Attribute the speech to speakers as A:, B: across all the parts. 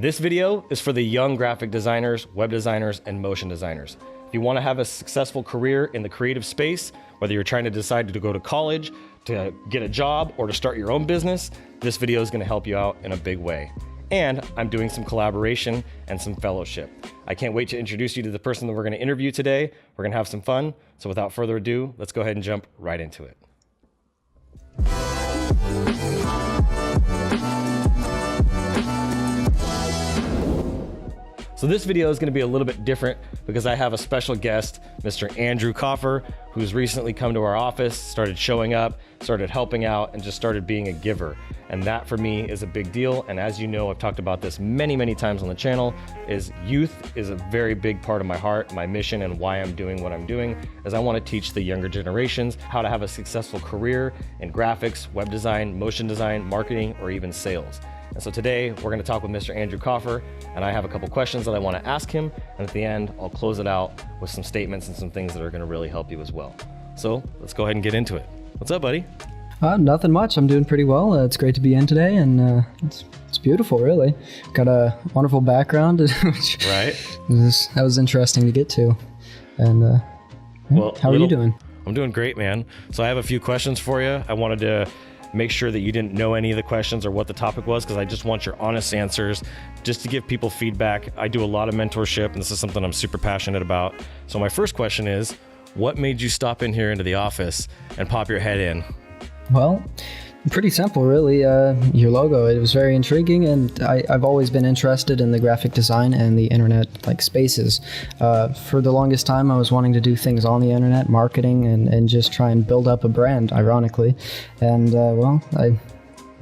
A: This video is for the young graphic designers, web designers, and motion designers. If you want to have a successful career in the creative space, whether you're trying to decide to go to college, to get a job, or to start your own business, this video is going to help you out in a big way. And I'm doing some collaboration and some fellowship. I can't wait to introduce you to the person that we're going to interview today. We're going to have some fun. So without further ado, let's go ahead and jump right into it. So this video is going to be a little bit different because I have a special guest, Mr. Andrew Coffer, who's recently come to our office, started showing up, started helping out, and just started being a giver. And that for me is a big deal. And as you know, I've talked about this many, many times on the channel, is youth is a very big part of my heart, my mission, and why I'm doing what I'm doing, is I want to teach the younger generations how to have a successful career in graphics, web design, motion design, marketing, or even sales. And so today we're going to talk with Mr. Andrew Coffer, and I have a couple questions that I want to ask him. And at the end, I'll close it out with some statements and some things that are going to really help you as well. So let's go ahead and get into it. What's up, buddy?
B: Nothing much. I'm doing pretty well. It's great to be in today, and it's beautiful, really. Got a wonderful background, which
A: right?
B: That was interesting to get to. And well, how are you doing?
A: I'm doing great, man. So I have a few questions for you. I wanted to make sure that you didn't know any of the questions or what the topic was, because I just want your honest answers, just to give people feedback. I do a lot of mentorship, and this is something I'm super passionate about. So my first question is, what made you stop in here into the office and pop your head in?
B: Well, pretty simple, really. Your logo, it was very intriguing, and I've always been interested in the graphic design and the internet spaces. For the longest time, I was wanting to do things on the internet, marketing, and just try and build up a brand, ironically. And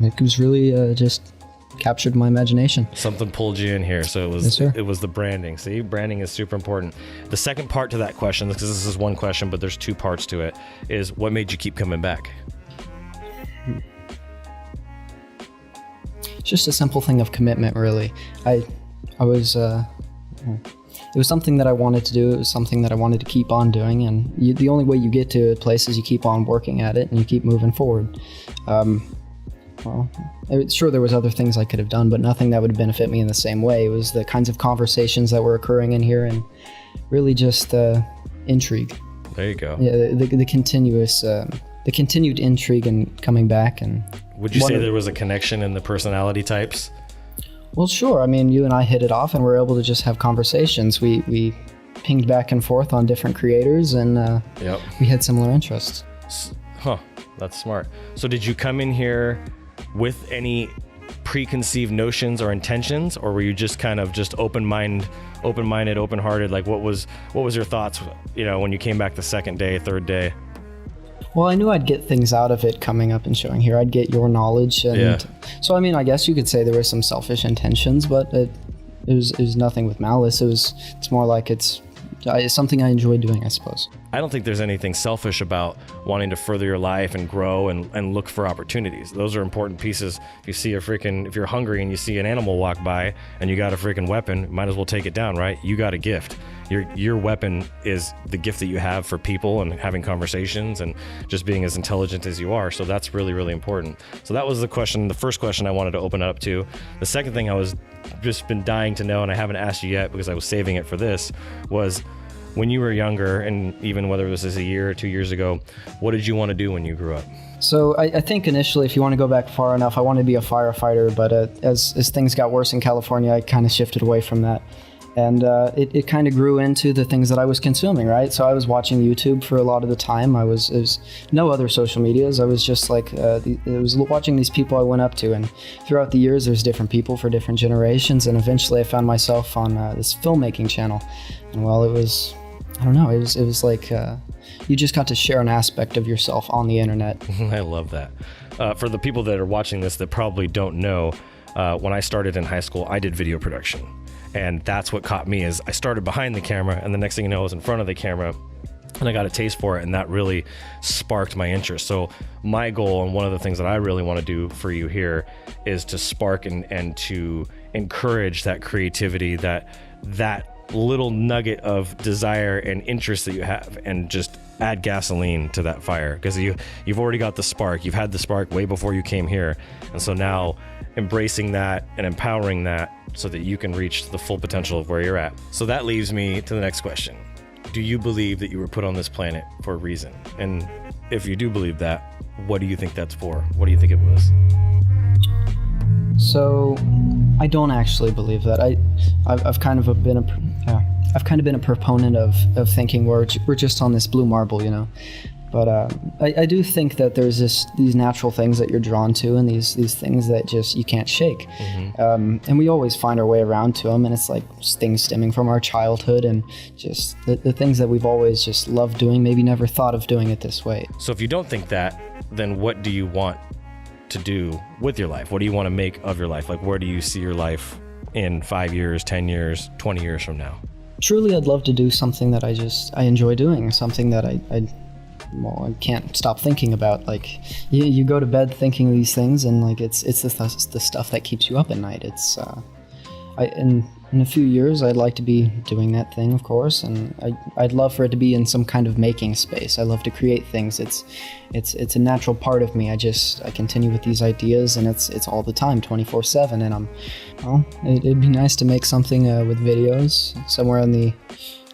B: it was really just captured my imagination.
A: Something pulled you in here, so it was the branding. See, branding is super important. The second part to that question, because this is one question, but there's two parts to it, is what made you keep coming back?
B: Just a simple thing of commitment, really. I was it was something that I wanted to do. It was something that I wanted to keep on doing, and the only way you get to a place is you keep on working at it and you keep moving forward. Sure, there was other things I could have done, but nothing that would benefit me in the same way. It was the kinds of conversations that were occurring in here, and really just intrigue.
A: There you go.
B: Yeah, the continuous. The continued intrigue and coming back. And
A: would you say there was a connection in the personality types?
B: Well, sure. I mean, you and I hit it off, and we're able to just have conversations. We pinged back and forth on different creators, and we had similar interests.
A: Huh, that's smart. So did you come in here with any preconceived notions or intentions, or were you just kind of just open-minded, open-hearted? Like, what was your thoughts, when you came back the second day, third day?
B: Well, I knew I'd get things out of it coming up and showing here. I'd get your knowledge. And so, I mean, I guess you could say there were some selfish intentions, but it was nothing with malice. It's more like it's something I enjoy doing, I suppose.
A: I don't think there's anything selfish about wanting to further your life and grow and look for opportunities. Those are important pieces. If you're hungry and you see an animal walk by and you got a freaking weapon, might as well take it down, right? You got a gift. Your weapon is the gift that you have for people and having conversations and just being as intelligent as you are. So that's really, really important. So that was the first question I wanted to open up to. The second thing I was just been dying to know, and I haven't asked you yet because I was saving it for this, was when you were younger, and even whether this is a year or 2 years ago, what did you want to do when you grew up?
B: So I think initially, if you want to go back far enough, I wanted to be a firefighter, but as things got worse in California, I kind of shifted away from that. And it kind of grew into the things that I was consuming, right? So I was watching YouTube for a lot of the time. It was no other social medias. I was just like, I was watching these people I went up to. And throughout the years, there's different people for different generations. And eventually I found myself on this filmmaking channel. And well, it was like you just got to share an aspect of yourself on the internet.
A: I love that. For the people that are watching this that probably don't know, when I started in high school, I did video production. And that's what caught me, is I started behind the camera, and the next thing you know, I was in front of the camera, and I got a taste for it, and that really sparked my interest. So my goal, and one of the things that I really want to do for you here, is to spark and to encourage that creativity, that little nugget of desire and interest that you have, and just add gasoline to that fire, because you've already got the spark. You've had the spark way before you came here, and so now embracing that and empowering that so that you can reach the full potential of where you're at. So that leaves me to the next question. Do you believe that you were put on this planet for a reason? And if you do believe that, what do you think that's for? What do you think it was?
B: So I don't actually believe that. I've kind of been a proponent of thinking we're just on this blue marble, you know. But I do think that there's these natural things that you're drawn to, and these things that just you can't shake. And we always find our way around to them, and it's like things stemming from our childhood and just the things that we've always just loved doing, maybe never thought of doing it this way.
A: So if you don't think that, then what do you want to do with your life? What do you want to make of your life? Like, where do you see your life in 5 years, 10 years, 20 years from now?
B: Truly, I'd love to do something that I enjoy doing, something that I can't stop thinking about. Like, you go to bed thinking these things, and like it's the stuff that keeps you up at night. In a few years, I'd like to be doing that thing, of course, and I'd love for it to be in some kind of making space. I love to create things. It's a natural part of me. I continue with these ideas, and it's all the time, 24/7. And it'd be nice to make something with videos somewhere in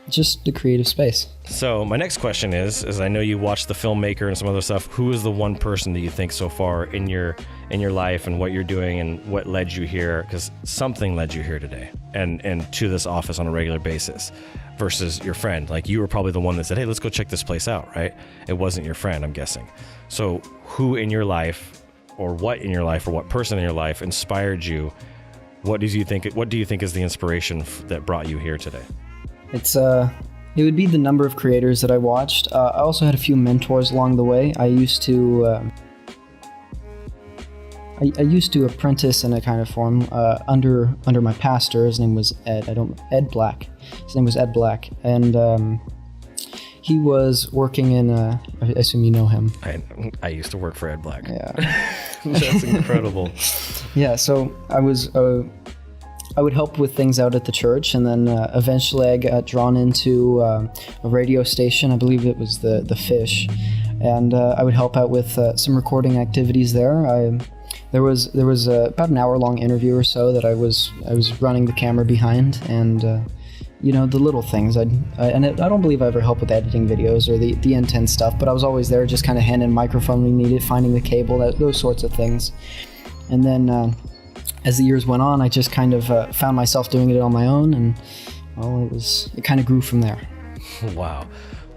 B: just the creative space.
A: So my next question is I know you watched The Filmmaker and some other stuff. Who is the one person that you think so far in your life and what you're doing and what led you here? Because something led you here today and to this office on a regular basis versus your friend. Like, you were probably the one that said, hey, let's go check this place out, right? It wasn't your friend, I'm guessing. So who in your life or what in your life or what person in your life inspired you? What do you think is the inspiration that brought you here today?
B: It would be the number of creators that I watched. I also had a few mentors along the way. I used to apprentice in a kind of form under my pastor. His name was Ed Black. His name was Ed Black, and he was working in. I assume you know him.
A: I used to work for Ed Black.
B: Yeah,
A: that's incredible.
B: Yeah, so I would help with things out at the church, and then eventually I got drawn into a radio station. I believe it was the Fish, and I would help out with some recording activities there. There was about an hour-long interview or so that I was running the camera behind, and the little things. I don't believe I ever helped with editing videos or the intense stuff, but I was always there, just kind of handing microphone when needed, finding the cable, those sorts of things, and then. As the years went on, I just kind of found myself doing it on my own, and it kind of grew from there.
A: Wow.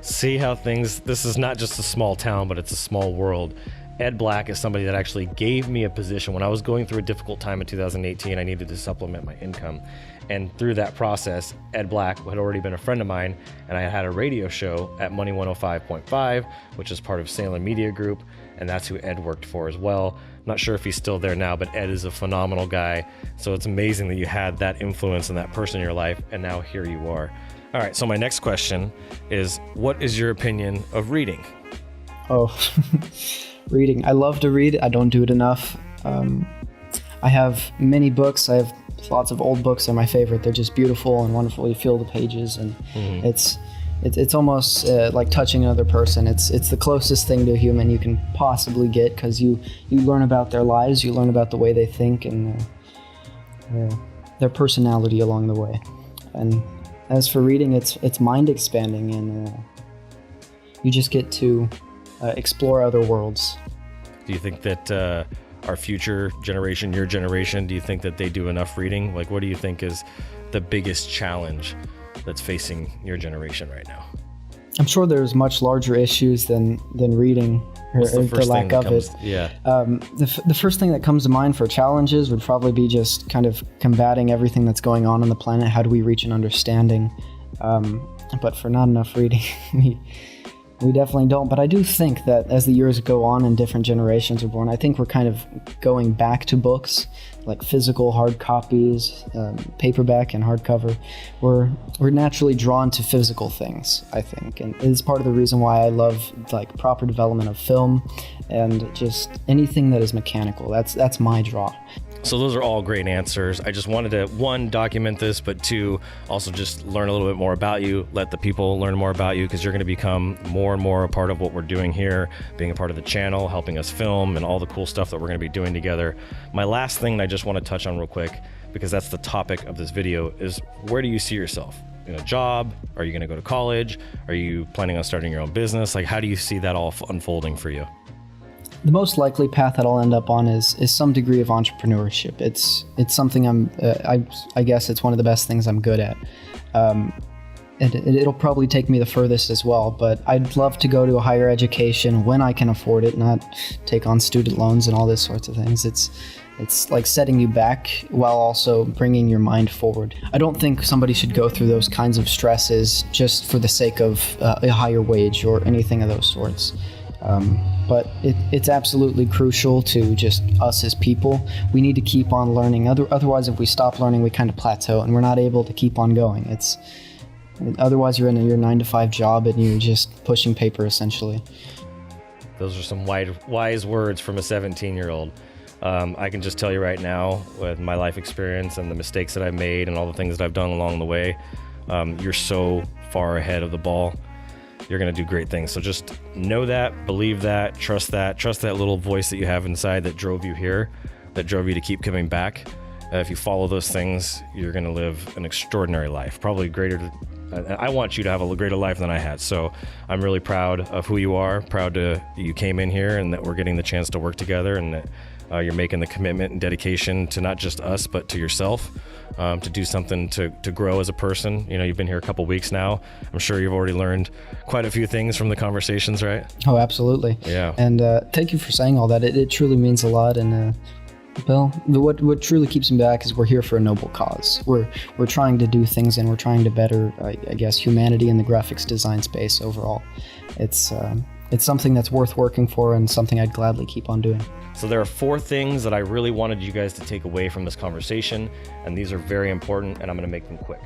A: See how this is not just a small town, but it's a small world. Ed Black is somebody that actually gave me a position when I was going through a difficult time in 2018. I needed to supplement my income. And through that process, Ed Black had already been a friend of mine, and I had a radio show at Money 105.5, which is part of Salem Media Group, and that's who Ed worked for as well. I'm not sure if he's still there now, but Ed is a phenomenal guy. So it's amazing that you had that influence and that person in your life, and now here you are. All right, so my next question is, what is your opinion of reading?
B: Oh, reading. I love to read. I don't do it enough. I have many books. I have lots of old books. They're my favorite. They're just beautiful and wonderful. You feel the pages, and it's almost like touching another person. It's the closest thing to a human you can possibly get, because you learn about their lives, you learn about the way they think, and their personality along the way. And as for reading, it's mind expanding, and you just get to explore other worlds.
A: Do you think that our future generation, your generation, do you think that they do enough reading? Like, what do you think is the biggest challenge that's facing your generation right now?
B: I'm sure there's much larger issues than reading or the lack of it.
A: Yeah.
B: The first thing that comes to mind for challenges would probably be just kind of combating everything that's going on the planet. How do we reach an understanding? But for not enough reading, we definitely don't. But I do think that as the years go on and different generations are born, I think we're kind of going back to books, like physical hard copies, paperback and hardcover. We're naturally drawn to physical things, I think, and it's part of the reason why I love like proper development of film and just anything that is mechanical. That's my draw.
A: So those are all great answers. I just wanted to, one, document this, but two, also just learn a little bit more about you, let the people learn more about you, because you're going to become more and more a part of what we're doing here, being a part of the channel, helping us film, and all the cool stuff that we're going to be doing together. My last thing that I just want to touch on real quick, because that's the topic of this video, is where do you see yourself? In a job? Are you going to go to college? Are you planning on starting your own business? Like, how do you see that all unfolding for you?
B: The most likely path that I'll end up on is some degree of entrepreneurship. It's something I guess it's one of the best things I'm good at. It'll probably take me the furthest as well, but I'd love to go to a higher education when I can afford it, not take on student loans and all this sorts of things. It's like setting you back while also bringing your mind forward. I don't think somebody should go through those kinds of stresses just for the sake of a higher wage or anything of those sorts. But it's absolutely crucial to just us as people. We need to keep on learning. Otherwise, if we stop learning, we kind of plateau and we're not able to keep on going. Otherwise, you're in your 9-to-5 job and you're just pushing paper essentially.
A: Those are some wise words from a 17-year-old. I can just tell you right now, with my life experience and the mistakes that I've made and all the things that I've done along the way, you're so far ahead of the ball. You're going to do great things. So just know that, believe that, trust that little voice that you have inside that drove you here, that drove you to keep coming back. If you follow those things, you're going to live an extraordinary life, probably greater. I want you to have a greater life than I had. So I'm really proud of who you are, proud that you came in here and that we're getting the chance to work together, and that you're making the commitment and dedication to not just us, but to yourself, to do something to grow as a person. You know, you've been here a couple weeks now. I'm sure you've already learned quite a few things from the conversations, right?
B: Oh, absolutely.
A: Yeah.
B: And thank you for saying all that. It truly means a lot. And well, what truly keeps me back is we're here for a noble cause. We're trying to do things, and we're trying to better, I guess, humanity in the graphics design space overall. It's something that's worth working for, and something I'd gladly keep on doing.
A: So there are 4 things that I really wanted you guys to take away from this conversation, and these are very important, and I'm gonna make them quick.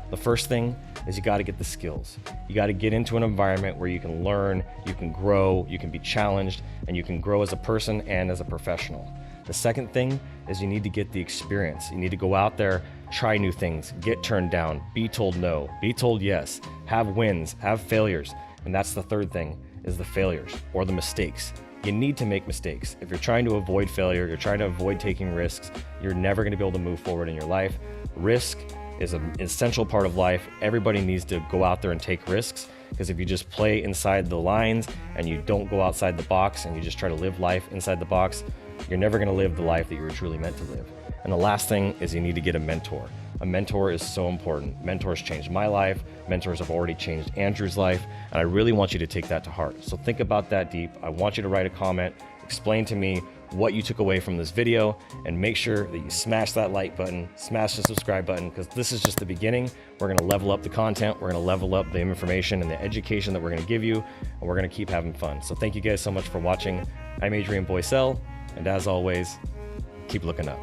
A: The first thing is you gotta get the skills. You gotta get into an environment where you can learn, you can grow, you can be challenged, and you can grow as a person and as a professional. The second thing is you need to get the experience. You need to go out there, try new things, get turned down, be told no, be told yes, have wins, have failures. And that's the third thing, is the failures or the mistakes. You need to make mistakes. If you're trying to avoid failure, you're trying to avoid taking risks, you're never gonna be able to move forward in your life. Risk is an essential part of life. Everybody needs to go out there and take risks, because if you just play inside the lines and you don't go outside the box and you just try to live life inside the box, you're never gonna live the life that you were truly meant to live. And the last thing is you need to get a mentor. A mentor is so important. Mentors changed my life. Mentors have already changed Andrew's life. And I really want you to take that to heart. So think about that deep. I want you to write a comment, explain to me what you took away from this video, and make sure that you smash that like button, smash the subscribe button, because this is just the beginning. We're gonna level up the content. We're gonna level up the information and the education that we're gonna give you, and we're gonna keep having fun. So thank you guys so much for watching. I'm Adrian Boysel, and as always, keep looking up.